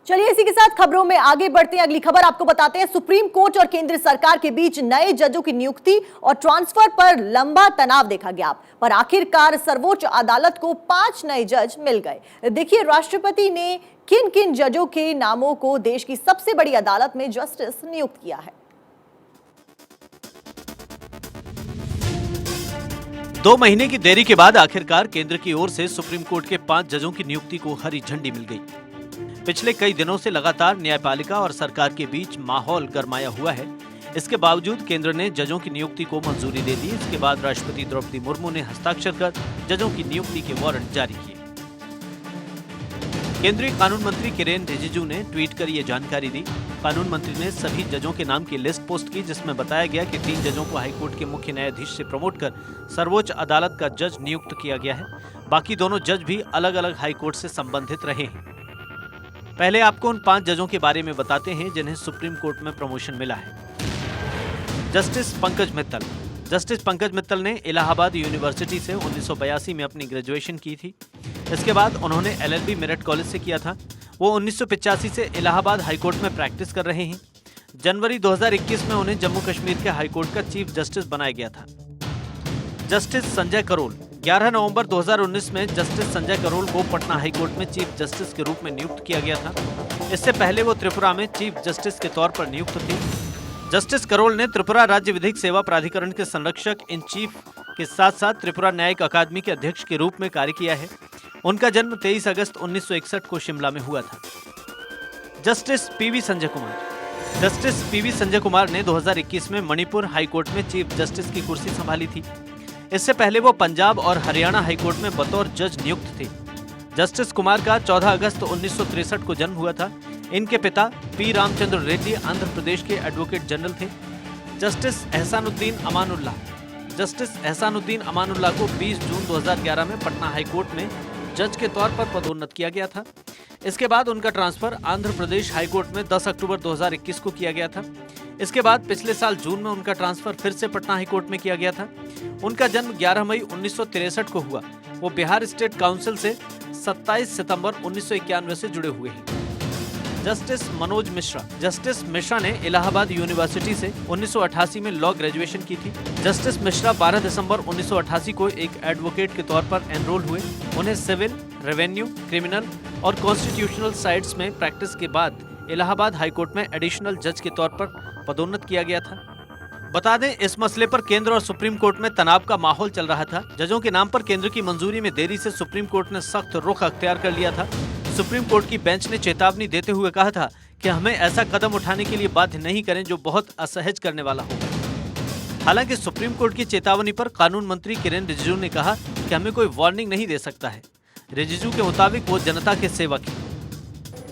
चलिए इसी के साथ खबरों में आगे बढ़ते हैं। अगली खबर आपको बताते हैं। सुप्रीम कोर्ट और केंद्र सरकार के बीच नए जजों की नियुक्ति और ट्रांसफर पर लंबा तनाव देखा गया, पर आखिरकार सर्वोच्च अदालत को 5 नए जज मिल गए। देखिए राष्ट्रपति ने किन किन जजों के नामों को देश की सबसे बड़ी अदालत में जस्टिस नियुक्त किया है। 2 महीने की देरी के बाद आखिरकार केंद्र की ओर से सुप्रीम कोर्ट के 5 जजों की नियुक्ति को हरी झंडी मिल गई। पिछले कई दिनों से लगातार न्यायपालिका और सरकार के बीच माहौल गरमाया हुआ है। इसके बावजूद केंद्र ने जजों की नियुक्ति को मंजूरी दे दी। इसके बाद राष्ट्रपति द्रौपदी मुर्मू ने हस्ताक्षर कर जजों की नियुक्ति के वारंट जारी किए। केंद्रीय कानून मंत्री किरेन रिजिजू ने ट्वीट कर ये जानकारी दी। कानून मंत्री ने सभी जजों के नाम की लिस्ट पोस्ट की, जिसमें बताया गया कि 3 जजों को हाईकोर्ट के मुख्य न्यायाधीश से प्रमोट कर सर्वोच्च अदालत का जज नियुक्त किया गया है। बाकी दोनों जज भी अलग अलग हाईकोर्ट से संबंधित रहे हैं। पहले आपको उन 5 जजों के बारे में बताते हैं जिन्हें सुप्रीम कोर्ट में प्रमोशन मिला है। जस्टिस पंकज मित्तल। जस्टिस पंकज मित्तल ने इलाहाबाद यूनिवर्सिटी से 1982 में अपनी ग्रेजुएशन की थी। इसके बाद उन्होंने LLB मेरठ कॉलेज से किया था। वो 1985 से इलाहाबाद हाईकोर्ट में प्रैक्टिस कर रहे हैं। जनवरी 2021 में उन्हें जम्मू कश्मीर के हाईकोर्ट का चीफ जस्टिस बनाया गया था। जस्टिस संजय करोल। 11 नवंबर 2019 में जस्टिस संजय करोल को पटना हाईकोर्ट में चीफ जस्टिस के रूप में नियुक्त किया गया था। इससे पहले वो त्रिपुरा में चीफ जस्टिस के तौर पर नियुक्त थे। जस्टिस करोल ने त्रिपुरा राज्य विधिक सेवा प्राधिकरण के संरक्षक इन चीफ के साथ साथ त्रिपुरा न्यायिक अकादमी के अध्यक्ष के रूप में कार्य किया है। उनका जन्म 23 अगस्त 1961 को शिमला में हुआ था। Justice PV Sanjay Kumar. Justice PV Sanjay Kumar ने 2021 में मणिपुर हाईकोर्ट में चीफ जस्टिस की कुर्सी संभाली थी। इससे पहले वो पंजाब और हरियाणा हाईकोर्ट में बतौर जज नियुक्त थे। जस्टिस कुमार का 14 अगस्त 1963 को जन्म हुआ था। इनके पिता P रामचंद्र रेड्डी आंध्र प्रदेश के एडवोकेट जनरल थे। जस्टिस एहसानुद्दीन अमानुल्लाह। जस्टिस एहसानुद्दीन अमानुल्लाह को 20 जून 2011 में पटना हाईकोर्ट में जज के तौर पर पदोन्नत किया गया था। इसके बाद उनका ट्रांसफर आंध्र प्रदेश हाईकोर्ट में 10 अक्टूबर 2021 को किया गया था। इसके बाद पिछले साल जून में उनका ट्रांसफर फिर से पटना हाईकोर्ट में किया गया था। उनका जन्म 11 मई 1963 को हुआ। वो बिहार स्टेट काउंसिल से 27 सितंबर 1991 से जुड़े हुए हैं। जस्टिस मनोज मिश्रा। जस्टिस मिश्रा ने इलाहाबाद यूनिवर्सिटी से 1988 में लॉ ग्रेजुएशन की थी। जस्टिस मिश्रा 12 दिसंबर 1988 को एक एडवोकेट के तौर पर एनरोल हुए। उन्हें सिविल, रेवेन्यू, क्रिमिनल और कॉन्स्टिट्यूशनल साइड्स में प्रैक्टिस के बाद इलाहाबाद हाईकोर्ट में एडिशनल जज के तौर पर पदोन्नत किया गया था। बता दें, इस मसले पर केंद्र और सुप्रीम कोर्ट में तनाव का माहौल चल रहा था। जजों के नाम पर केंद्र की मंजूरी में देरी से सुप्रीम कोर्ट ने सख्त रुख अख्तियार कर लिया था। सुप्रीम कोर्ट की बेंच ने चेतावनी देते हुए कहा था कि हमें ऐसा कदम उठाने के लिए बाध्य नहीं करें जो बहुत असहज करने वाला होगा। हालांकि सुप्रीम कोर्ट की चेतावनी पर कानून मंत्री किरेन रिजिजू ने कहा कि हमें कोई वार्निंग नहीं दे सकता है। रिजिजू के मुताबिक वो जनता के सेवक हैं।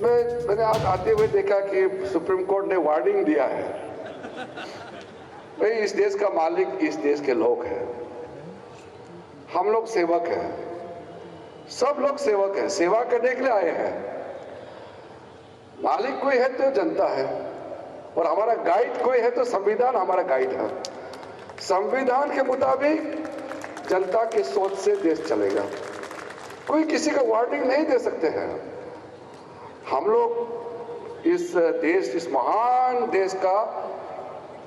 मैंने आज आते हुए देखा कि सुप्रीम कोर्ट ने वार्निंग दिया है। भाई, इस देश का मालिक इस देश के लोग हैं। हम लोग सेवक हैं, सब लोग सेवक हैं, सेवा करने के लिए आए हैं। मालिक कोई है तो जनता है, और हमारा गाइड कोई है तो संविधान हमारा गाइड है। संविधान के मुताबिक जनता की सोच से देश चलेगा। कोई किसी का वार्निंग नहीं दे सकते हैं। हम लोग इस देश, इस महान देश का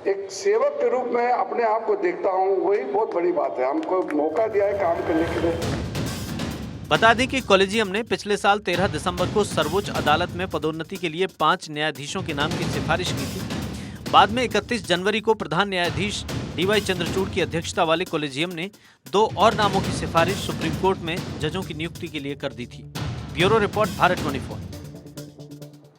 एक सेवक के रूप में अपने आप को देखता हूं। वही बहुत बड़ी बात है। हमको मौका दिया है काम करने के लिए। बता दें कि कॉलेजियम ने पिछले साल 13 दिसंबर को सर्वोच्च अदालत में पदोन्नति के लिए 5 न्यायाधीशों के नाम की सिफारिश की थी। बाद में 31 जनवरी को प्रधान न्यायाधीश DY चंद्रचूड़ की अध्यक्षता वाले कॉलेजियम ने 2 और नामों की सिफारिश सुप्रीम कोर्ट में जजों की नियुक्ति के लिए कर दी थी। Bureau report, Bharat 24।